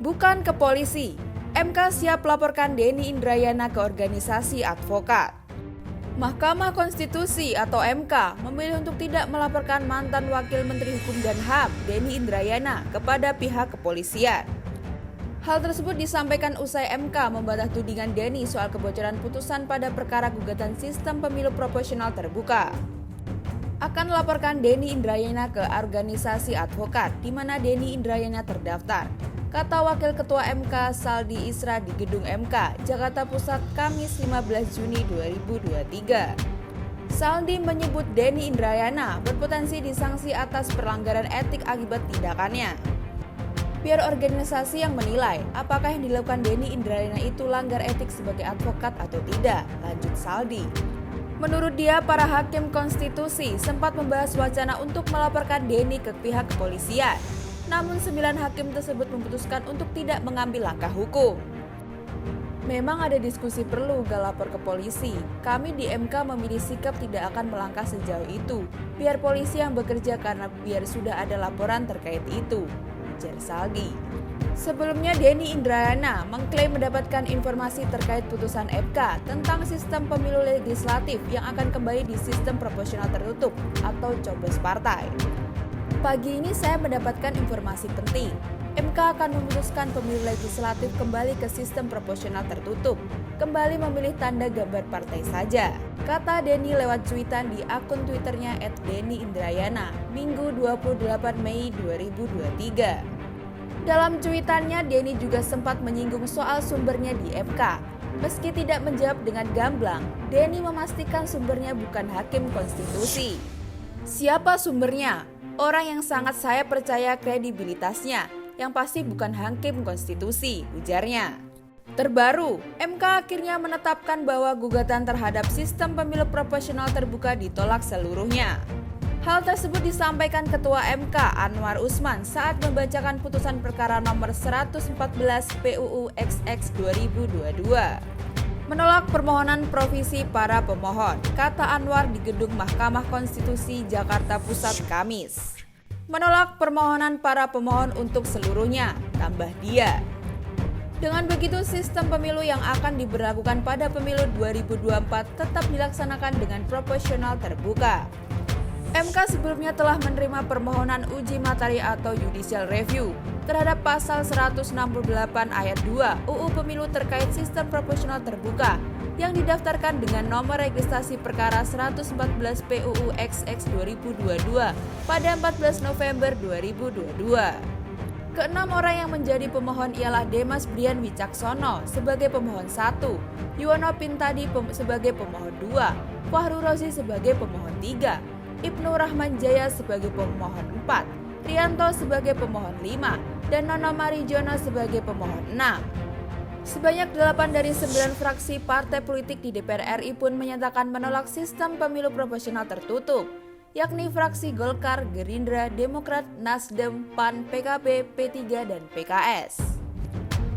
Bukan ke polisi, MK siap laporkan Denny Indrayana ke organisasi advokat. Mahkamah Konstitusi atau MK memilih untuk tidak melaporkan mantan Wakil Menteri Hukum dan HAM Denny Indrayana kepada pihak kepolisian. Hal tersebut disampaikan usai MK membantah tudingan Denny soal kebocoran putusan pada perkara gugatan sistem pemilu proporsional terbuka. Akan laporkan Denny Indrayana ke organisasi advokat di mana Denny Indrayana terdaftar, kata Wakil Ketua MK Saldi Isra di Gedung MK, Jakarta Pusat, Kamis 15 Juni 2023. Saldi menyebut Denny Indrayana berpotensi disanksi atas pelanggaran etik akibat tindakannya. Biar organisasi yang menilai apakah yang dilakukan Denny Indrayana itu langgar etik sebagai advokat atau tidak, lanjut Saldi. Menurut dia, para hakim konstitusi sempat membahas wacana untuk melaporkan Denny ke pihak kepolisian. Namun 9 hakim tersebut memutuskan untuk tidak mengambil langkah hukum. Memang ada diskusi perlu gak lapor ke polisi. Kami di MK memilih sikap tidak akan melangkah sejauh itu. Biar polisi yang bekerja karena biar sudah ada laporan terkait itu, ujar Saldi. Sebelumnya Denny Indrayana mengklaim mendapatkan informasi terkait putusan MK tentang sistem pemilu legislatif yang akan kembali di sistem proporsional tertutup atau coblos partai. Pagi ini saya mendapatkan informasi penting. MK akan memutuskan pemilu legislatif kembali ke sistem proporsional tertutup, kembali memilih tanda gambar partai saja, kata Denny lewat cuitan di akun Twitternya @DennyIndrayana, Minggu 28 Mei 2023. Dalam cuitannya, Denny juga sempat menyinggung soal sumbernya di MK. Meski tidak menjawab dengan gamblang, Denny memastikan sumbernya bukan hakim konstitusi. Siapa sumbernya? Orang yang sangat saya percaya kredibilitasnya, yang pasti bukan hakim konstitusi, ujarnya. Terbaru, MK akhirnya menetapkan bahwa gugatan terhadap sistem pemilu proporsional terbuka ditolak seluruhnya. Hal tersebut disampaikan Ketua MK Anwar Usman saat membacakan putusan perkara nomor 114 PUU XX 2022. Menolak permohonan provisi para pemohon, kata Anwar di Gedung Mahkamah Konstitusi Jakarta Pusat Kamis. Menolak permohonan para pemohon untuk seluruhnya, tambah dia. Dengan begitu, sistem pemilu yang akan diberlakukan pada pemilu 2024 tetap dilaksanakan dengan proporsional terbuka. MK sebelumnya telah menerima permohonan uji materi atau judicial review terhadap pasal 168 ayat 2 UU Pemilu terkait sistem proporsional terbuka yang didaftarkan dengan nomor registrasi perkara 114 PUU XX 2022 pada 14 November 2022. Keenam orang yang menjadi pemohon ialah Demas Brian Wicaksono sebagai pemohon 1, Yuwono Pintadi sebagai pemohon 2, Fahru Rozi sebagai pemohon 3, Ibnu Rahman Jaya sebagai pemohon 4, Rianto sebagai pemohon 5, dan Nono Marijono sebagai pemohon 6. Sebanyak 8 dari 9 fraksi partai politik di DPR RI pun menyatakan menolak sistem pemilu proporsional tertutup, yakni fraksi Golkar, Gerindra, Demokrat, Nasdem, PAN, PKB, P3, dan PKS.